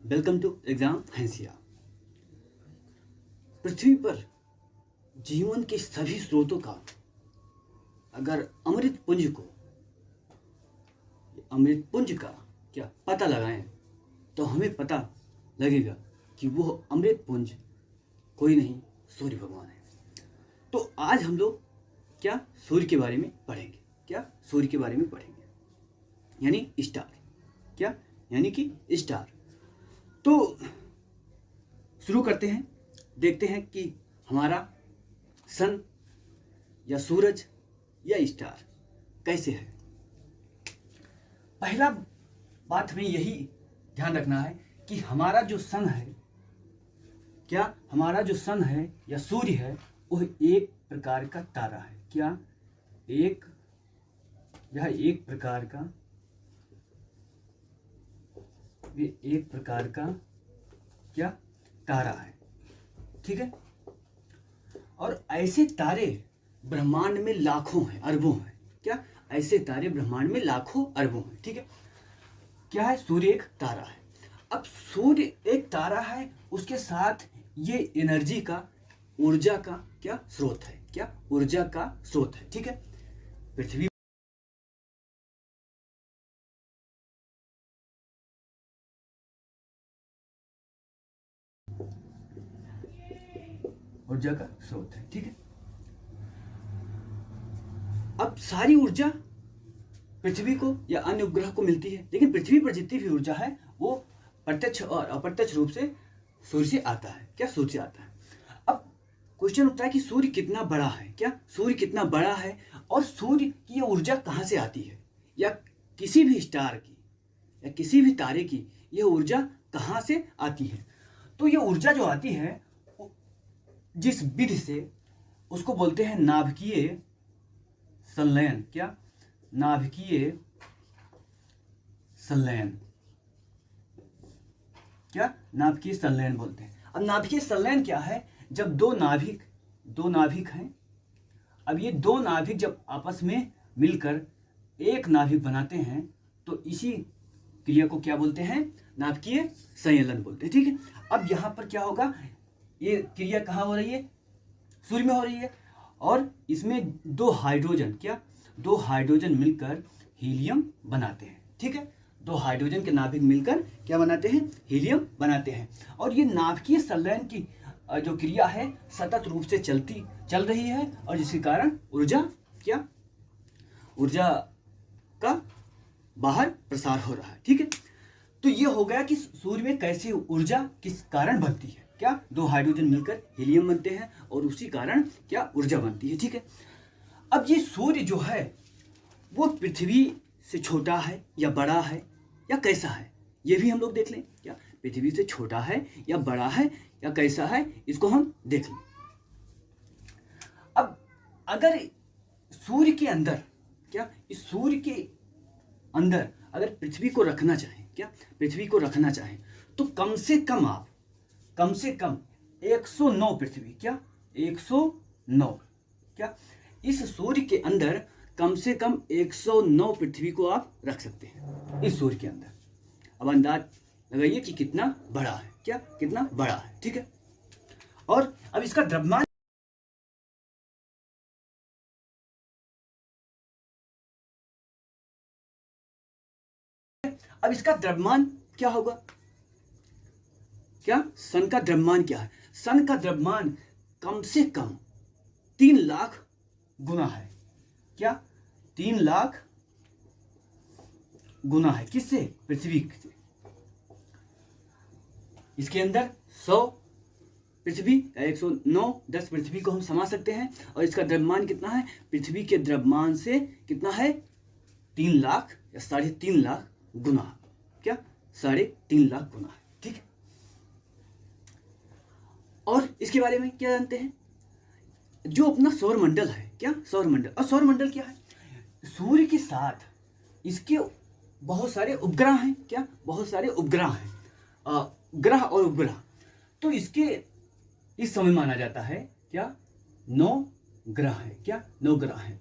Welcome to exam हैंसिया। पृथ्वी पर जीवन के सभी स्रोतों का अगर अमृत पुंज का क्या पता लगाएं तो हमें पता लगेगा कि वो अमृत पुंज कोई नहीं, सूर्य भगवान है। तो आज हम लोग क्या सूर्य के बारे में पढ़ेंगे, यानी स्टार, यानी कि स्टार। तो शुरू करते हैं, देखते हैं कि हमारा सन या सूरज या स्टार कैसे है। पहला बात हमें यही ध्यान रखना है कि हमारा जो सन है या सूर्य है वह एक प्रकार का तारा है। यह एक प्रकार का तारा है, ठीक है। और ऐसे तारे ब्रह्मांड में लाखों हैं, अरबों हैं। ऐसे तारे ब्रह्मांड में लाखों अरबों हैं, ठीक है। क्या है? सूर्य एक तारा है। अब सूर्य एक तारा है, उसके साथ ये एनर्जी का, ऊर्जा का स्रोत है। ऊर्जा का स्रोत है, ठीक है। पृथ्वी ऊर्जा का स्रोत है, ठीक है। अब सारी ऊर्जा पृथ्वी को या अन्य उपग्रह को मिलती है, लेकिन पृथ्वी पर जितनी भी ऊर्जा है वो प्रत्यक्ष और अप्रत्यक्ष रूप से सूर्य से आता है। सूर्य से आता है। अब क्वेश्चन उठता है कि सूर्य कितना बड़ा है, सूर्य कितना बड़ा है और सूर्य की ये ऊर्जा कहाँ से आती है, या किसी भी स्टार की या किसी भी तारे की ये ऊर्जा कहाँ से आती है। तो ये ऊर्जा जो आती है जिस विधि से, उसको बोलते हैं नाभिकीय संलयन। नाभिकीय संलयन नाभिकीय संलयन बोलते हैं। अब नाभिकीय संलयन क्या है? जब दो नाभिक हैं, अब ये दो नाभिक जब आपस में मिलकर एक नाभिक बनाते हैं तो इसी क्रिया को क्या बोलते हैं? नाभिकीय संलयन बोलते हैं, ठीक है। अब यहाँ पर क्या होगा? ये क्रिया कहाँ हो रही है? सूर्य में हो रही है, और इसमें दो हाइड्रोजन मिलकर हीलियम बनाते हैं, ठीक है। दो हाइड्रोजन के नाभिक मिलकर क्या बनाते हैं? हीलियम बनाते हैं। और ये नाभिकीय संलयन की जो क्रिया है सतत रूप से चल रही है, और जिसके कारण ऊर्जा का बाहर प्रसार हो रहा है, ठीक है। तो ये हो गया कि सूर्य में कैसे ऊर्जा किस कारण बनती है। दो हाइड्रोजन मिलकर हीलियम बनते हैं और उसी कारण ऊर्जा बनती है, ठीक है। अब ये सूर्य जो है वो पृथ्वी से छोटा है या बड़ा है या कैसा है, ये भी हम लोग देख लें। पृथ्वी से छोटा है या बड़ा है या कैसा है, इसको हम देख लें। अब अगर सूर्य के अंदर इस सूर्य के अंदर अगर पृथ्वी को रखना चाहें तो कम से कम 109 पृथ्वी 109 इस सूर्य के अंदर कम से कम 109 पृथ्वी को आप रख सकते हैं इस सूर्य के अंदर। अब अंदाज लगाइए कि कितना बड़ा है, कितना बड़ा है, ठीक है। और अब इसका द्रव्यमान क्या होगा? सन का द्रव्यमान क्या है? सन का द्रव्यमान कम से कम 3 लाख गुना है। 3 लाख गुना है किससे? पृथ्वी से। इसके अंदर 100 पृथ्वी या 109 10 पृथ्वी को हम समा सकते हैं, और इसका द्रव्यमान कितना है? पृथ्वी के द्रव्यमान से कितना है? 3 लाख या 3.5 लाख गुना। 3.5 लाख गुना है, ठीक है। और इसके बारे में क्या जानते हैं? जो अपना सौरमंडल है, और सौरमंडल क्या है? सूर्य के साथ इसके बहुत सारे उपग्रह हैं। बहुत सारे उपग्रह हैं, ग्रह और उपग्रह। तो इसके इस समय माना जाता है 9 ग्रह है। 9 ग्रह है।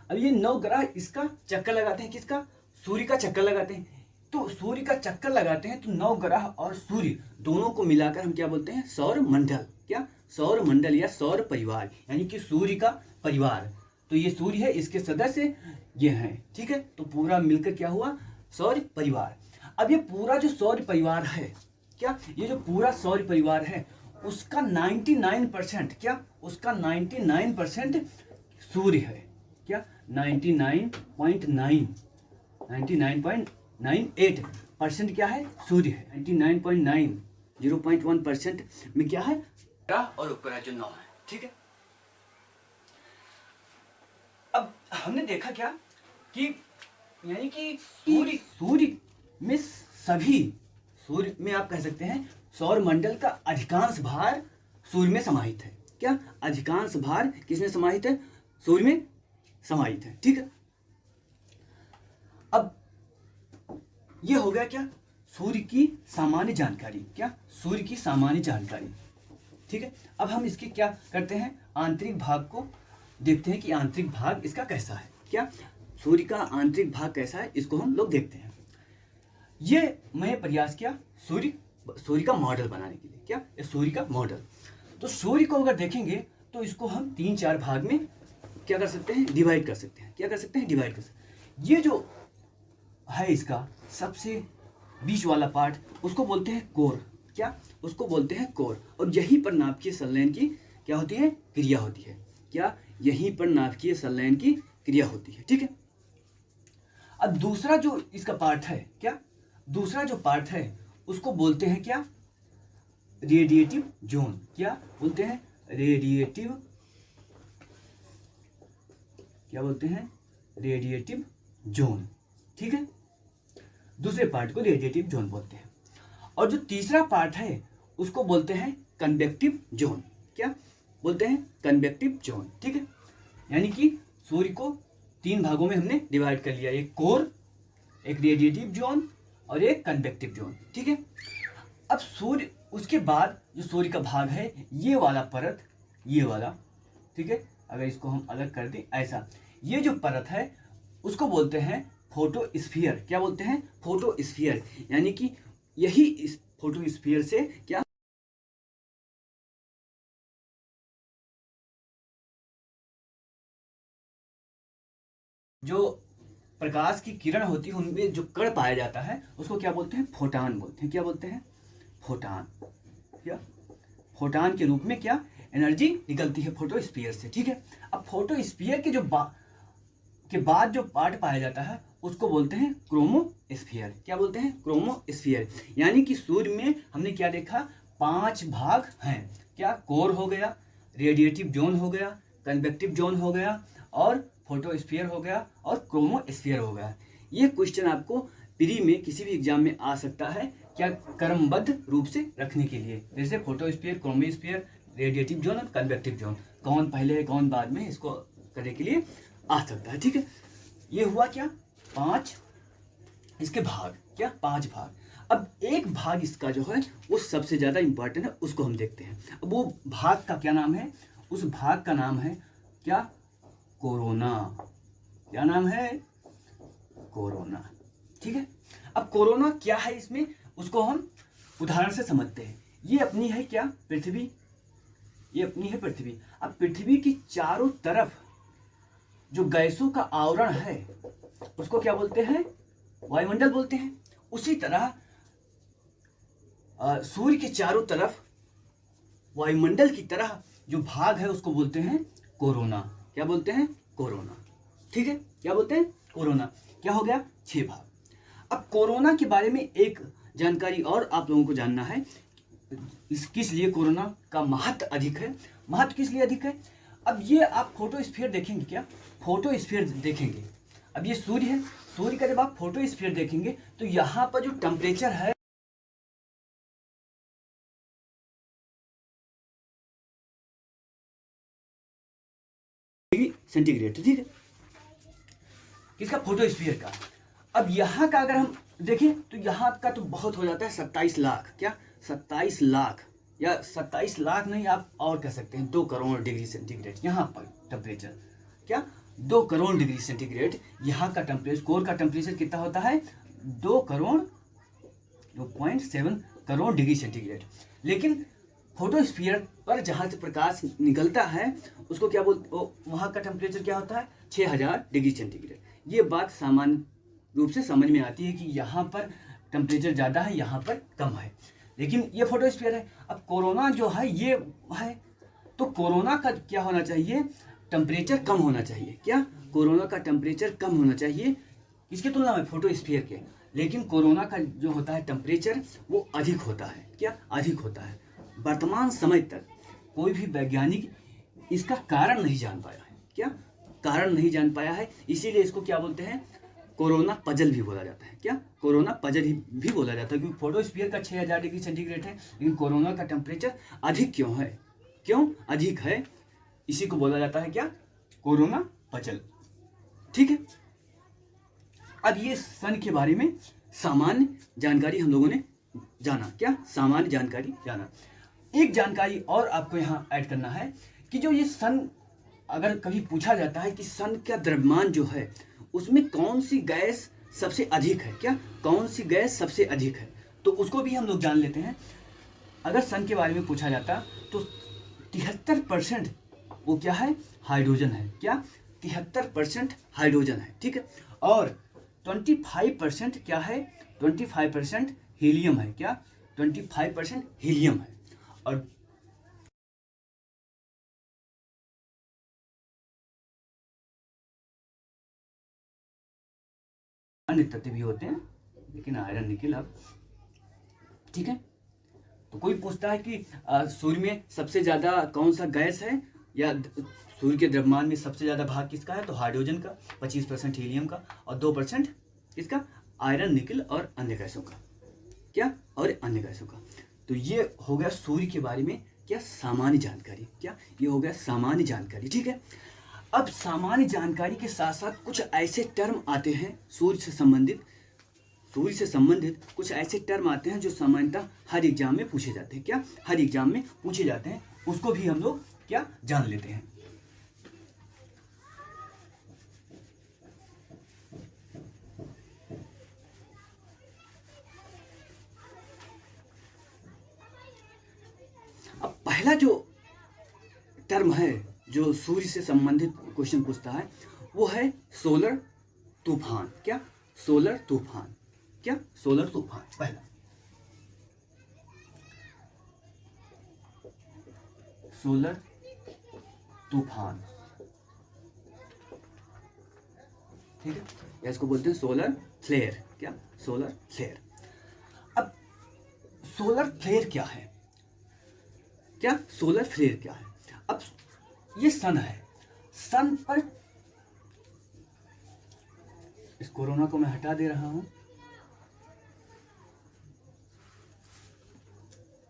अब ये 9 ग्रह इसका चक्कर लगाते हैं, किसका? सूर्य का चक्कर लगाते हैं। तो सूर्य का चक्कर लगाते हैं तो 9 ग्रह और सूर्य दोनों को मिलाकर हम क्या बोलते हैं, सौर मंडल। क्या, सौर मंडल या सौर परिवार, यानी कि सूर्य का परिवार। तो ये सूर्य है, इसके सदस्य ये हैं, ठीक है। तो पूरा मिलकर क्या हुआ, सौर परिवार। अब ये पूरा जो सौर परिवार है, क्या ये जो पूरा सौर परिवार है उसका 99% क्या, उसका 99% सूर्य है। क्या, 99.98% क्या है, सूर्य है। 99.9 0.1% में क्या है, ग्रह और उपग्रह जो 9 है, ठीक है। अब हमने देखा क्या कि यानी कि सूर्य में सभी, सूर्य में आप कह सकते हैं सौर मंडल का अधिकांश भार सूर्य में समाहित है। क्या, अधिकांश भार किसमें समाहित है, सूर्य में समाहित है, ठीक है। अब ये हो गया क्या, सूर्य की सामान्य जानकारी। क्या, सूर्य की सामान्य जानकारी, ठीक है। अब हम इसके क्या करते हैं, आंतरिक भाग को देखते हैं कि आंतरिक भाग इसका कैसा है। क्या, सूर्य का आंतरिक भाग कैसा है, इसको हम लोग देखते हैं। ये मैं प्रयास किया सूर्य का मॉडल बनाने के लिए। क्या, सूर्य का मॉडल। तो सूर्य को अगर देखेंगे तो इसको हम 3-4 भाग में क्या कर सकते हैं, डिवाइड कर सकते हैं। क्या कर सकते हैं, डिवाइड कर सकते हैं। ये जो है इसका सबसे बीच वाला पार्ट, उसको बोलते हैं कोर। क्या, उसको बोलते हैं कोर। और यहीं पर नाभिकीय संलयन की क्या होती है, क्रिया होती है। क्या, यहीं पर नाभिकीय संलयन की क्रिया होती है, ठीक है। अब दूसरा जो इसका पार्ट है, क्या, दूसरा जो पार्ट है उसको बोलते हैं क्या, रेडिएटिव जोन। क्या बोलते हैं, रेडिएटिव, क्या बोलते हैं, रेडिएटिव जोन, ठीक है। दूसरे पार्ट को रेडिएटिव जोन बोलते हैं। और जो तीसरा पार्ट है उसको बोलते हैं कन्वेक्टिव जोन। क्या बोलते हैं, कन्वेक्टिव जोन, ठीक है। यानी कि सूर्य को 3 भागों में हमने डिवाइड कर लिया, एक कोर, एक रेडिएटिव जोन और एक कन्वेक्टिव जोन, ठीक है। अब सूर्य, उसके बाद जो सूर्य का भाग है ये वाला परत, ये वाला, ठीक है। अगर इसको हम अलग कर दें ऐसा, ये जो परत है उसको बोलते हैं फोटोस्फीयर। क्या बोलते हैं, फोटोस्फीयर। यानी कि यही इस फोटोस्फीयर से क्या, जो प्रकाश की किरण होती है उनमें जो कण पाया जाता है उसको क्या बोलते हैं, फोटान बोलते हैं। क्या बोलते हैं, फोटान। क्या, फोटान के रूप में क्या एनर्जी निकलती है फोटोस्फीयर से, ठीक है। अब फोटोस्फीयर के के बाद जो पार्ट पाया जाता है उसको बोलते हैं क्रोमोस्फीयर। क्या बोलते हैं, क्रोमोस्फीयर। यानी कि सूर्य में हमने क्या देखा, 5 भाग हैं। क्या, कोर हो गया, रेडिएटिव जोन हो गया, कन्वेक्टिव जोन हो गया और फोटोस्फीयर हो गया और क्रोमोस्फीयर हो गया। ये क्वेश्चन आपको प्री में किसी भी एग्जाम में आ सकता है, क्या, क्रमबद्ध रूप से रखने के लिए, जैसे फोटोस्फीयर, क्रोमोस्फीयर, रेडिएटिव जोन और कन्वेक्टिव जोन, कौन पहले है कौन बाद में, इसको करने के लिए आ सकता है, ठीक है। ये हुआ क्या, 5 इसके भाग। क्या, 5 भाग। अब एक भाग इसका जो है वो सबसे ज्यादा इंपॉर्टेंट है, उसको हम देखते हैं। अब वो भाग का क्या नाम है, उस भाग का नाम है क्या, कोरोना। क्या नाम है, कोरोना, ठीक है। अब कोरोना क्या है इसमें, उसको हम उदाहरण से समझते हैं। ये अपनी है क्या, पृथ्वी, ये अपनी है पृथ्वी। अब पृथ्वी की चारों तरफ जो गैसों का आवरण है उसको क्या बोलते हैं, वायुमंडल बोलते हैं। उसी तरह सूर्य के चारों तरफ वायुमंडल की तरह जो भाग है उसको बोलते हैं कोरोना। क्या बोलते हैं, कोरोना, ठीक है। क्या बोलते हैं, कोरोना। क्या हो गया, 6 भाग। अब कोरोना के बारे में एक जानकारी और आप लोगों को जानना है, किस लिए कोरोना का महत्व अधिक है। महत्व किस लिए अधिक है, अब ये आप फोटोस्फीयर देखेंगे, क्या फोटोस्फीयर देखेंगे। अब ये सूर्य है, सूर्य का जब आप फोटोस्फीयर देखेंगे तो यहाँ पर जो टेम्परेचर है सेंटीग्रेड, ठीक है, किसका, फोटोस्फीयर का। अब यहाँ का अगर हम देखें तो यहाँ का तो बहुत हो जाता है 27 लाख। क्या, 27 लाख, या 27 लाख नहीं, आप और कह सकते हैं 2 करोड़ डिग्री सेंटीग्रेड यहाँ पर टेम्परेचर। क्या, 2 करोड़ डिग्री सेंटीग्रेड यहाँ का टेम्परेचर। कोर का टेम्परेचर कितना होता है, 2.7 करोड़ डिग्री सेंटीग्रेड। लेकिन फोटोस्फीयर पर जहाँ से प्रकाश निकलता है उसको क्या वहाँ का टेम्परेचर क्या होता है 6000 डिग्री सेंटीग्रेड। ये बात सामान्य रूप से समझ में आती है कि यहाँ पर टेम्परेचर ज़्यादा है, यहाँ पर कम है, लेकिन ये फोटोस्फीयर है। अब कोरोना जो है ये है, तो कोरोना का क्या होना चाहिए, टेम्परेचर कम होना चाहिए। क्या कोरोना का टेम्परेचर कम होना चाहिए इसकी तुलना में फोटोस्फीयर के, लेकिन कोरोना का जो होता है टेम्परेचर वो अधिक होता है। क्या अधिक होता है। वर्तमान समय तक कोई भी वैज्ञानिक इसका कारण नहीं जान पाया है। क्या कारण नहीं जान पाया है, इसीलिए इसको क्या बोलते हैं, कोरोना पजल भी बोला जाता है। क्या कोरोना पजल ही भी बोला जाता है, क्योंकि फोटोस्फीयर का 6000 डिग्री सेंटीग्रेड है, लेकिन कोरोना का टेम्परेचर अधिक क्यों है, क्यों अधिक है, इसी को बोला जाता है क्या, कोरोना पजल। ठीक है। अब ये सन के बारे में सामान्य जानकारी हम लोगों ने जाना। क्या सामान्य जानकारी जाना। एक जानकारी और आपको यहाँ ऐड करना है कि जो ये सन, अगर कभी पूछा जाता है कि सन का द्रव्यमान जो है उसमें कौन सी गैस सबसे अधिक है, क्या कौन सी गैस सबसे अधिक है, तो उसको भी हम लोग जान लेते हैं। अगर सन के बारे में पूछा जाता तो 73% वो क्या है, हाइड्रोजन है। क्या 73% हाइड्रोजन है। ठीक है। और 25% क्या है, 25% हीलियम है। क्या 25% हीलियम है। और अन्य तत्व भी होते हैं, लेकिन आयरन निकल अब। ठीक है। तो कोई पूछता है कि सूर्य में सबसे ज्यादा कौन सा गैस है, या सूर्य के द्रव्यमान में सबसे ज्यादा भाग किसका है, तो हाइड्रोजन का, 25% हीलियम का, और 2% किसका, आयरन निकल और अन्य गैसों का। क्या और अन्य गैसों का। तो ये हो गया सूर्य के बारे में क्या सामान्य जानकारी। क्या ये हो गया सामान्य जानकारी। ठीक है। अब सामान्य जानकारी के साथ साथ कुछ ऐसे टर्म आते हैं सूर्य से संबंधित कुछ ऐसे टर्म आते हैं जो सामान्यतः हर एग्जाम में पूछे जाते हैं। क्या हर एग्जाम में पूछे जाते हैं, उसको भी हम लोग क्या जान लेते हैं। अब पहला जो टर्म है जो सूर्य से संबंधित क्वेश्चन पूछता है वो है सोलर तूफान। क्या सोलर तूफान। क्या सोलर तूफान पहला। सोलर तूफान। ठीक है, या इसको बोलते हैं सोलर फ्लेयर। क्या सोलर फ्लेयर। अब सोलर फ्लेयर क्या है, क्या सोलर फ्लेयर क्या है। अब ये सन है, सन पर इस कोरोना को मैं हटा दे रहा हूं,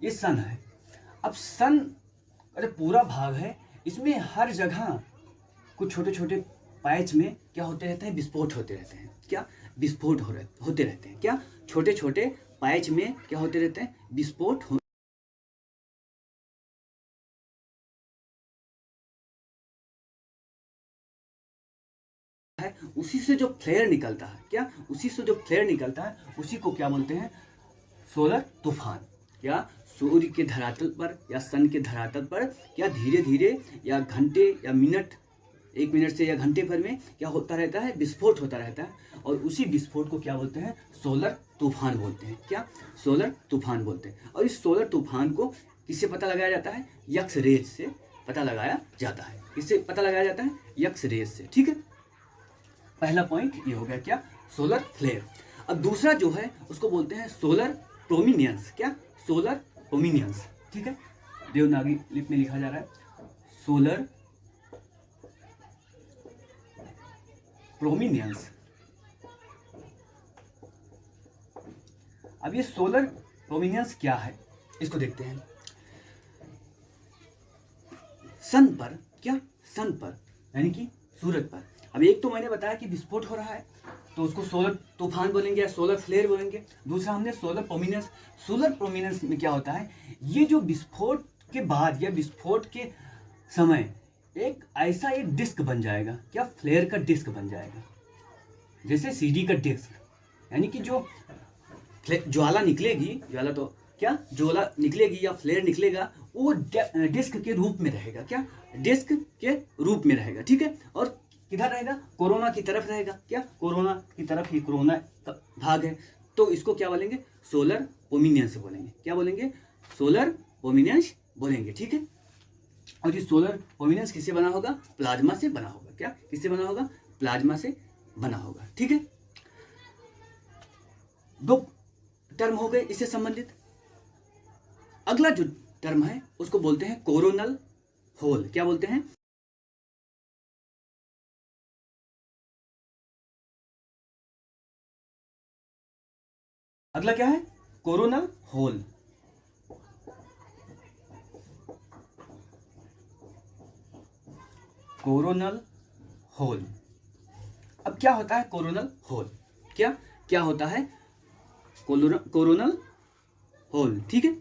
ये सन है। अब सन अरे पूरा भाग है, इसमें हर जगह कुछ छोटे छोटे पैच में क्या होते रहते हैं, विस्फोट होते रहते हैं। क्या विस्फोट होते रहते हैं। क्या छोटे छोटे पैच में क्या होते रहते हैं, विस्फोट है। उसी से जो फ्लेयर निकलता है, क्या उसी से जो फ्लेयर निकलता है उसी को क्या बोलते हैं, सोलर तूफान। या सूर्य के धरातल पर या सन के धरातल पर क्या धीरे धीरे या घंटे या मिनट, 1 मिनट से या घंटे भर में क्या होता रहता है, विस्फोट होता रहता है, और उसी विस्फोट को क्या बोलते हैं, सोलर तूफान बोलते हैं। क्या सोलर तूफान बोलते हैं। और इस सोलर तूफान को किससे पता लगाया जाता है, एक्स रेज से पता लगाया जाता है। किससे पता लगाया जाता है, एक्स रेज से। ठीक है, पहला पॉइंट ये हो गया क्या, सोलर फ्लेयर। अब दूसरा जो है उसको बोलते हैं सोलर प्रोमिनियंस। क्या सोलर प्रोमिनियंस। ठीक है, देवनागरी लिपि में लिखा जा रहा है सोलर प्रोमिनियंस। अब ये सोलर प्रोमिनियंस क्या है, इसको देखते हैं। सन पर, क्या सन पर यानी कि सूरज पर। अब एक तो मैंने बताया कि विस्फोट हो रहा है तो उसको सोलर तूफान बोलेंगे या सोलर फ्लेयर बोलेंगे। दूसरा हमने सोलर प्रोमिनेंस। सोलर प्रोमिनेंस में क्या होता है, ये जो विस्फोट के बाद या विस्फोट के समय एक डिस्क बन जाएगा। क्या फ्लेयर का डिस्क बन जाएगा, जैसे सीडी का डिस्क। यानी कि जो ज्वाला निकलेगी, ज्वाला तो क्या, ज्वाला निकलेगी या फ्लेयर निकलेगा, वो डिस्क के रूप में रहेगा। क्या, डिस्क के रूप में रहेगा, ठीक है। और किधर रहेगा, कोरोना की तरफ रहेगा। क्या, कोरोना की तरफ ही कोरोना का भाग है, तो इसको क्या बोलेंगे, सोलर पोमिनेंस बोलेंगे। क्या बोलेंगे, सोलर पोमिनेंस बोलेंगे, ठीक है। और ये सोलर पोमिनेंस किससे बना होगा, प्लाज्मा से बना होगा। क्या, किससे बना होगा, प्लाज्मा से बना होगा, ठीक है। दो टर्म हो गए इससे संबंधित। अगला जो टर्म है उसको बोलते हैं कोरोनल होल। क्या बोलते हैं, अगला क्या है, कोरोनल होल। Coronal whole. अब क्या होता है कोरोनल होल, क्या क्या होता है कोरोनल होल, ठीक है।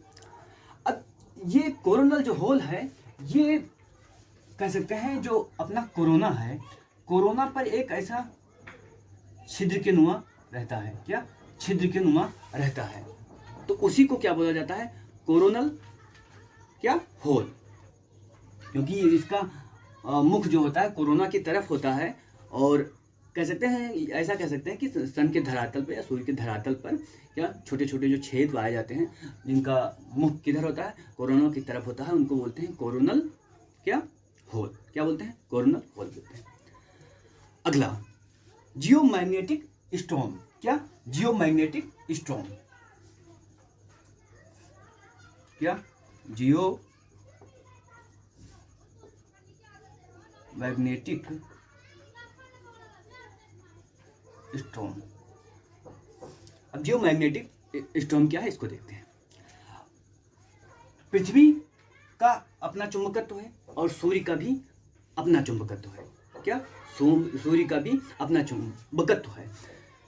अब ये कोरोनल जो होल है, ये कह सकते हैं जो अपना कोरोना है, कोरोना पर एक ऐसा छिद्र के नुमा रहता है। क्या, छिद्र के नुमा रहता है, तो उसी को क्या बोला जाता है, कोरोनल क्या होल। क्योंकि इसका मुख जो होता है कोरोना की तरफ होता है, और कह सकते हैं, ऐसा कह सकते हैं कि सन के धरातल पर या सूर्य के धरातल पर क्या छोटे छोटे जो छेद पाए जाते हैं, जिनका मुख किधर होता है, कोरोना की तरफ होता है, उनको बोलते हैं कोरोनल क्या होल। क्या बोलते हैं, कोरोनल होल बोलते हैं। अगला जियोमैग्नेटिक स्टॉर्म। क्या, जियोमैग्नेटिक स्टॉर्म। क्या, जियो मैग्नेटिक स्टॉर्म। अब जियोमैग्नेटिक स्टॉर्म क्या है इसको देखते हैं। पृथ्वी का अपना चुंबकत्व है और सूर्य का भी अपना चुंबकत्व है। क्या, सूर्य का भी अपना चुंबकत्व है,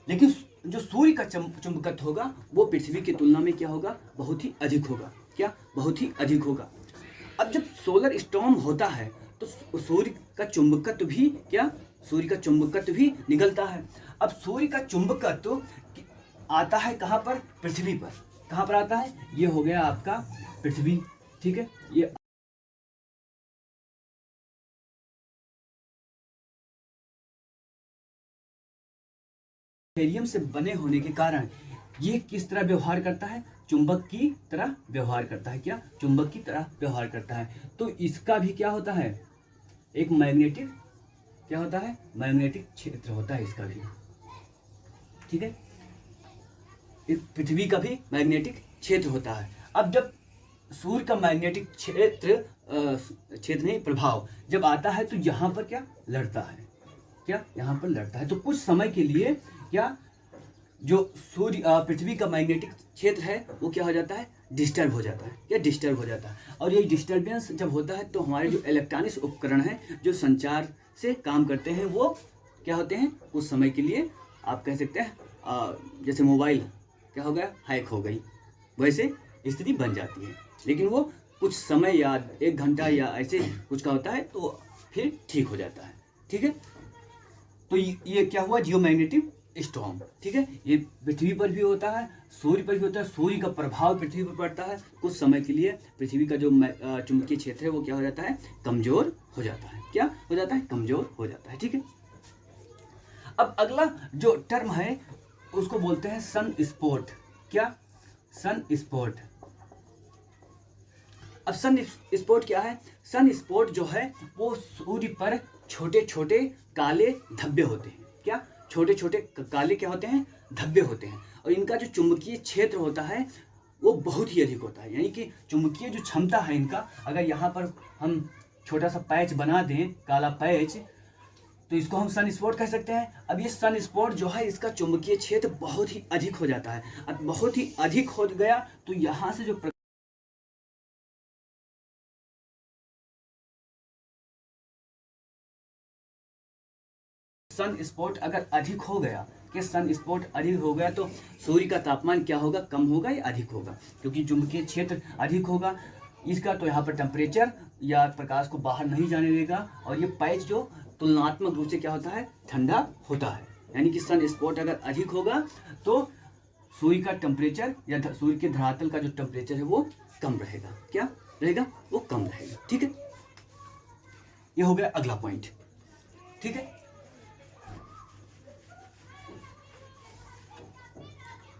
लेकिन जो सूर्य का चुंबकत्व होगा वो पृथ्वी की तुलना में क्या होगा, बहुत ही अधिक होगा। क्या, बहुत ही अधिक होगा। अब जब सोलर स्टॉर्म होता है तो सूर्य का चुंबकत्व भी क्या, सूर्य का चुंबकत्व भी निकलता है। अब सूर्य का चुंबकत्व आता है कहाँ पर, पृथ्वी पर। कहाँ पर आता है, ये हो गया आपका पृथ्वी, ठीक है। ये हीलियम से बने होने के कारण ये किस तरह व्यवहार करता है, चुंबक की तरह व्यवहार करता है। क्या, चुंबक की तरह व्यवहार करता है। तो इसका भी क्या होता है, एक मैग्नेटिक क्या होता है, मैग्नेटिक क्षेत्र होता है इसका भी, ठीक है। पृथ्वी का भी मैग्नेटिक क्षेत्र होता है। अब जब सूर्य का मैग्नेटिक क्षेत्र नहीं, प्रभाव जब आता है तो यहाँ पर क्या लड़ता है, क्या यहाँ पर लड़ता है। तो कुछ समय के लिए क्या, जो सूर्य पृथ्वी का मैग्नेटिक क्षेत्र है वो क्या हो जाता है, डिस्टर्ब हो जाता है। क्या, डिस्टर्ब हो जाता है। और ये डिस्टर्बेंस जब होता है तो हमारे जो इलेक्ट्रॉनिक्स उपकरण हैं जो संचार से काम करते हैं वो क्या होते हैं, उस समय के लिए आप कह सकते हैं जैसे मोबाइल क्या हो गया, हैक हो गई, वैसे स्थिति बन जाती है। लेकिन वो कुछ समय या 1 घंटा या ऐसे कुछ का होता है तो फिर ठीक हो जाता है, ठीक है। तो ये क्या हुआ, जियोमैग्नेटिक स्टॉर्म, ठीक है। ये पृथ्वी पर भी होता है, सूर्य पर भी होता है। सूर्य का प्रभाव पृथ्वी पर पड़ता है, कुछ समय के लिए पृथ्वी का जो चुंबकीय क्षेत्र है वो क्या हो जाता है, कमजोर हो जाता है। क्या हो जाता है, कमजोर हो जाता है, ठीक है। अब अगला जो टर्म है उसको बोलते हैं सन स्पॉट। क्या, सन स्पॉट। अब सन स्पॉट क्या है, सन स्पॉट जो है वो सूर्य पर छोटे छोटे काले धब्बे होते हैं। क्या, छोटे छोटे काले क्या होते हैं, धब्बे होते हैं। और इनका जो चुंबकीय क्षेत्र होता है वो बहुत ही अधिक होता है। यानी कि चुंबकीय जो क्षमता है इनका, अगर यहाँ पर हम छोटा सा पैच बना दें, काला पैच, तो इसको हम सन स्पॉट कह सकते हैं। अब ये सन स्पॉट जो है इसका चुंबकीय क्षेत्र बहुत ही अधिक हो जाता है। अब बहुत ही अधिक हो गया तो यहाँ से जो सन स्पॉट अगर अधिक हो गया, कि सन स्पॉट अधिक हो गया तो सूर्य का तापमान क्या होगा, कम होगा या अधिक होगा, क्योंकि चुंबकीय क्षेत्र अधिक होगा इसका, तो यहाँ पर टेम्परेचर या प्रकाश को बाहर नहीं जाने देगा। और ये पैच जो तुलनात्मक रूप से क्या होता है, ठंडा होता है। यानी कि सन स्पॉट अगर अधिक होगा तो सूर्य का टेम्परेचर या सूर्य के धरातल का जो टेम्परेचर है वो कम रहेगा। क्या रहेगा? वो कम रहेगा। ठीक है, ये हो गया अगला पॉइंट। ठीक है,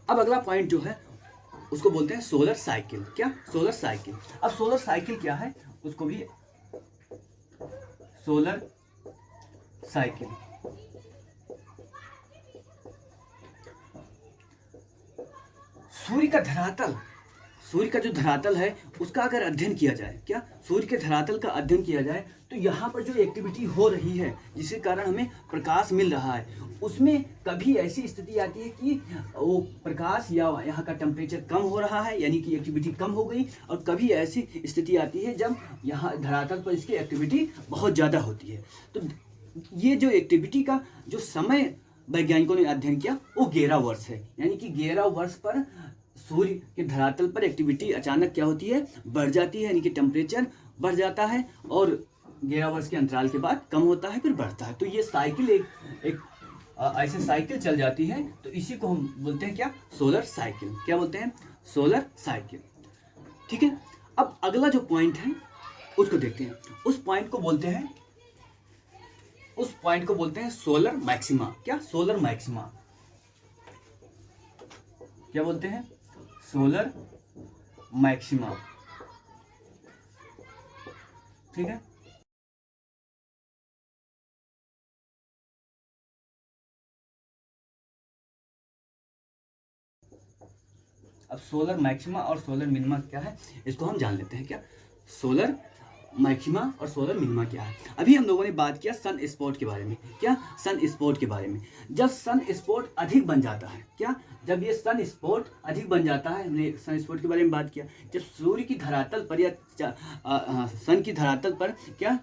अब अगला पॉइंट जो है उसको बोलते हैं सोलर साइकिल। क्या? Solar cycle. अब सोलर साइकिल क्या है उसको भी सोलर साइकिल। सूर्य का धरातल, सूर्य का जो धरातल है उसका अगर अध्ययन किया जाए, क्या सूर्य के धरातल का अध्ययन किया जाए तो यहाँ पर जो एक्टिविटी हो रही है जिसके कारण हमें प्रकाश मिल रहा है, उसमें कभी ऐसी स्थिति आती है कि वो प्रकाश या यहाँ का टेम्परेचर कम हो रहा है यानी कि एक्टिविटी कम हो गई, और कभी ऐसी स्थिति आती है जब यहाँ धरातल पर इसकी एक्टिविटी बहुत ज़्यादा होती है। तो ये जो एक्टिविटी का जो समय वैज्ञानिकों ने अध्ययन किया वो 11 वर्ष है, यानी कि 11 वर्ष पर सूर्य के धरातल पर एक्टिविटी अचानक क्या होती है? बढ़ जाती है, यानी कि टेम्परेचर बढ़ जाता है और 11 वर्ष के अंतराल के बाद कम होता है फिर बढ़ता है। तो ये साइकिल एक ऐसे साइकिल चल जाती है, तो इसी को हम बोलते हैं क्या? Solar cycle. क्या बोलते हैं? Solar cycle. ठीक है, अब अगला जो पॉइंट है उसको देखते हैं। उस पॉइंट को बोलते हैं सोलर मैक्सिमा। क्या? Solar maxima. क्या बोलते हैं? Solar maxima. ठीक है, अब सोलर मैक्सिमा और सोलर मिनिमा क्या है इसको हम जान लेते हैं। क्या सोलर मैक्सिमा और सोलर मिनिमा क्या है? अभी हम लोगों ने बात किया सन स्पॉट के बारे में। क्या? सन स्पॉट के बारे में। जब सन स्पॉट अधिक बन जाता है, क्या जब ये सन स्पॉट अधिक बन जाता है, हमने सन स्पॉट के बारे में बात किया, जब सूर्य की धरातल पर या सन की धरातल पर क्या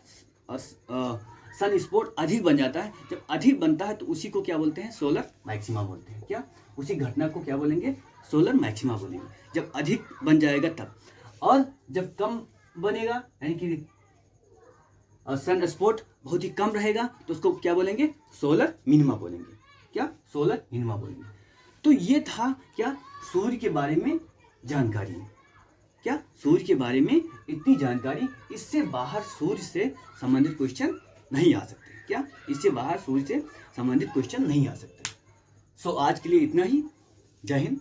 सन स्पॉट अधिक बन जाता है, जब अधिक बनता है तो उसी को क्या बोलते हैं? सोलर मैक्सिमा बोलते हैं। क्या उसी घटना को क्या बोलेंगे? सोलर मैक्सिमा बोलेंगे। जब अधिक बन जाएगा तब, और जब कम बनेगा यानी कि सन स्पॉट बहुत ही कम रहेगा तो उसको क्या बोलेंगे? सोलर मिनिमा बोलेंगे। क्या? सोलर मिनिमा बोलेंगे। तो ये था क्या सूर्य के बारे में जानकारी। क्या सूर्य के बारे में इतनी जानकारी, इससे बाहर सूर्य से संबंधित क्वेश्चन नहीं आ सकते। क्या इससे बाहर सूर्य से संबंधित क्वेश्चन नहीं आ सकते। सो आज के लिए इतना ही। जय हिंद।